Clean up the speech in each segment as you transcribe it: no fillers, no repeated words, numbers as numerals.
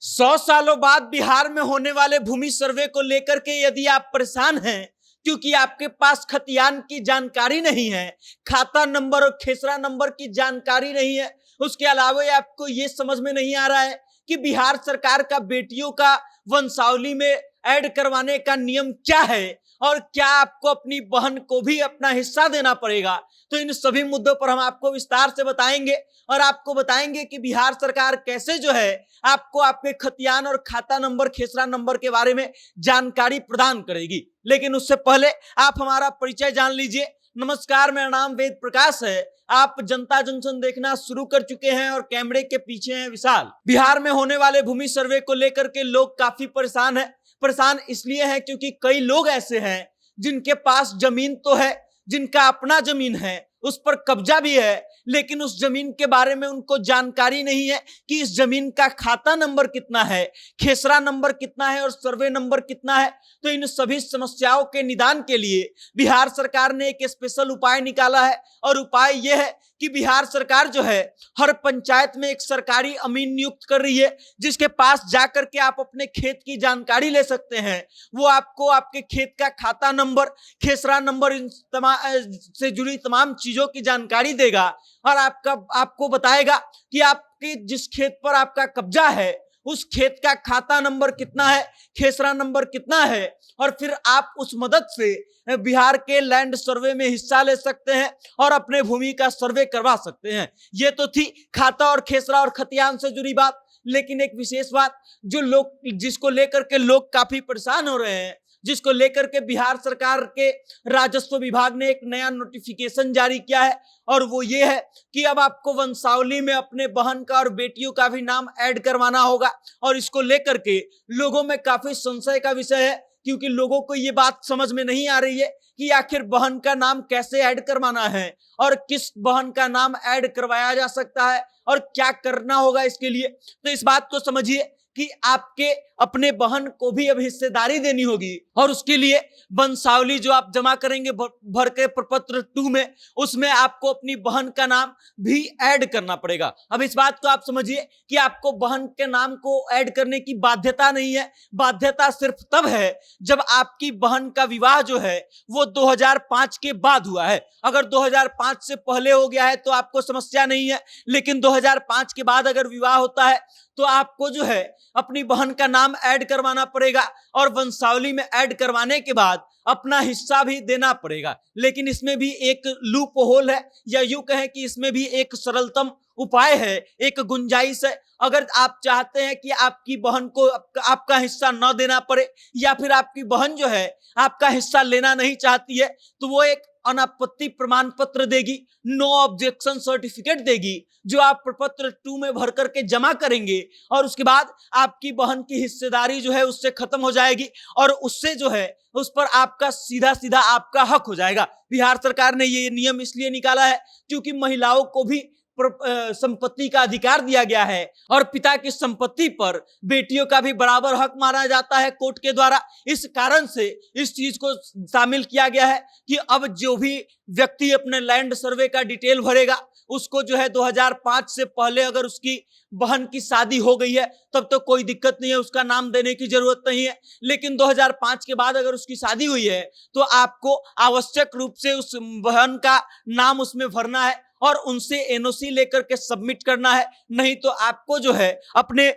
100 सालों बाद बिहार में होने वाले भूमि सर्वे को लेकर के यदि आप परेशान हैं क्योंकि आपके पास खतियान की जानकारी नहीं है, खाता नंबर और खेसरा नंबर की जानकारी नहीं है, उसके अलावा आपको ये समझ में नहीं आ रहा है कि बिहार सरकार का बेटियों का वंशावली में ऐड करवाने का नियम क्या है और क्या आपको अपनी बहन को भी अपना हिस्सा देना पड़ेगा, तो इन सभी मुद्दों पर हम आपको विस्तार से बताएंगे और आपको बताएंगे कि बिहार सरकार कैसे जो है आपको आपके खतियान और खाता नंबर खेसरा नंबर के बारे में जानकारी प्रदान करेगी। लेकिन उससे पहले आप हमारा परिचय जान लीजिए। नमस्कार, मेरा नाम वेद प्रकाश है। आप जनता जंक्शन देखना शुरू कर चुके हैं और कैमरे के पीछे हैं विशाल। बिहार में होने वाले भूमि सर्वे को लेकर के लोग काफी परेशान है। परेशान इसलिए है क्योंकि कई लोग ऐसे हैं जिनके पास जमीन तो है, जिनका अपना जमीन है, उस पर कब्जा भी है, लेकिन उस जमीन के बारे में उनको जानकारी नहीं है कि इस जमीन का खाता नंबर कितना है, खेसरा नंबर कितना है और सर्वे नंबर कितना है। तो इन सभी समस्याओं के निदान के लिए बिहार सरकार ने एक स्पेशल उपाय निकाला है और उपाय यह है कि बिहार सरकार जो है हर पंचायत में एक सरकारी अमीन नियुक्त कर रही है, जिसके पास जाकर के आप अपने खेत की जानकारी ले सकते हैं। वो आपको आपके खेत का खाता नंबर, खेसरा नंबर, इन से जुड़ी तमाम चीजों की जानकारी देगा और आपको बताएगा कि आपके जिस खेत पर आपका कब्जा है उस खेत का खाता नंबर कितना है, खेसरा नंबर कितना है, और फिर आप उस मदद से बिहार के लैंड सर्वे में हिस्सा ले सकते हैं और अपने भूमि का सर्वे करवा सकते हैं। ये तो थी खाता और खेसरा और खतियान से जुड़ी बात। लेकिन एक विशेष बात जिसको लेकर के लोग काफी परेशान हो रहे हैं, जिसको लेकर के बिहार सरकार के राजस्व विभाग ने एक नया नोटिफिकेशन जारी किया है और वो ये है कि अब आपको वंशावली में अपने बहन का और बेटियों का भी नाम ऐड करवाना होगा। और इसको लेकर के लोगों में काफी संशय का विषय है, क्योंकि लोगों को ये बात समझ में नहीं आ रही है कि आखिर बहन का नाम कैसे ऐड करवाना है और किस बहन का नाम ऐड करवाया जा सकता है और क्या करना होगा इसके लिए। तो इस बात को समझिए कि आपके अपने बहन को भी अब हिस्सेदारी देनी होगी और उसके लिए वंशावली जो आप जमा करेंगे भर के प्रपत्र 2 में, उसमें आपको अपनी बहन का नाम भी ऐड करना पड़ेगा। अब इस बात को आप समझिए कि आपको बहन के नाम को ऐड करने की बाध्यता नहीं है। बाध्यता सिर्फ तब है जब आपकी बहन का विवाह जो है वो 2005 के बाद हुआ है। अगर 2005 से पहले हो गया है तो आपको समस्या नहीं है, लेकिन 2005 के बाद अगर विवाह होता है तो आपको जो है अपनी बहन का नाम ऐड करवाना पड़ेगा और वंशावली में ऐड करवाने के बाद अपना हिस्सा भी देना पड़ेगा। लेकिन इसमें भी एक लूप होल है, या यूं कहें कि इसमें भी एक सरलतम उपाय है, एक गुंजाइश है। अगर आप चाहते हैं कि आपकी बहन को आपका हिस्सा न देना पड़े, या फिर आपकी बहन जो है आपका हिस्सा लेना नहीं चाहती है, तो वो एक अनापत्ति प्रमाण पत्र देगी, नो ऑब्जेक्शन सर्टिफिकेट देगी, जो आप प्रपत्र 2 में भर करके जमा करेंगे और उसके बाद आपकी बहन की हिस्सेदारी जो है उससे खत्म हो जाएगी और उससे जो है उस पर आपका सीधा सीधा आपका हक हो जाएगा। बिहार सरकार ने ये नियम इसलिए निकाला है क्योंकि महिलाओं को भी संपत्ति का अधिकार दिया गया है और पिता की संपत्ति पर बेटियों का भी बराबर हक माना जाता है कोर्ट के द्वारा। इस कारण से इस चीज को शामिल किया गया है कि अब जो भी व्यक्ति अपने लैंड सर्वे का डिटेल भरेगा उसको जो है 2005 से पहले अगर उसकी बहन की शादी हो गई है तब तो कोई दिक्कत नहीं है, उसका नाम देने की जरूरत नहीं है। लेकिन 2005 के बाद अगर उसकी शादी हुई है तो आपको आवश्यक रूप से उस बहन का नाम उसमें भरना है और उनसे एनओसी लेकर के सबमिट करना है, नहीं तो आपको जो है अपने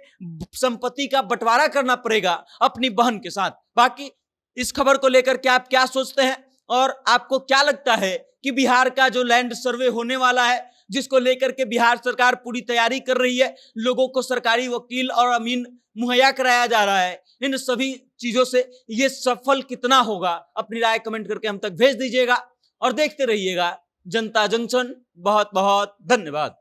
संपत्ति का बंटवारा करना पड़ेगा अपनी बहन के साथ। बाकी इस खबर को लेकर के आप क्या सोचते हैं और आपको क्या लगता है कि बिहार का जो लैंड सर्वे होने वाला है, जिसको लेकर के बिहार सरकार पूरी तैयारी कर रही है, लोगों को सरकारी वकील और अमीन मुहैया कराया जा रहा है, इन सभी चीजों से ये सफल कितना होगा? अपनी राय कमेंट करके हम तक भेज दीजिएगा और देखते रहिएगा जनता जंक्शन। बहुत बहुत धन्यवाद।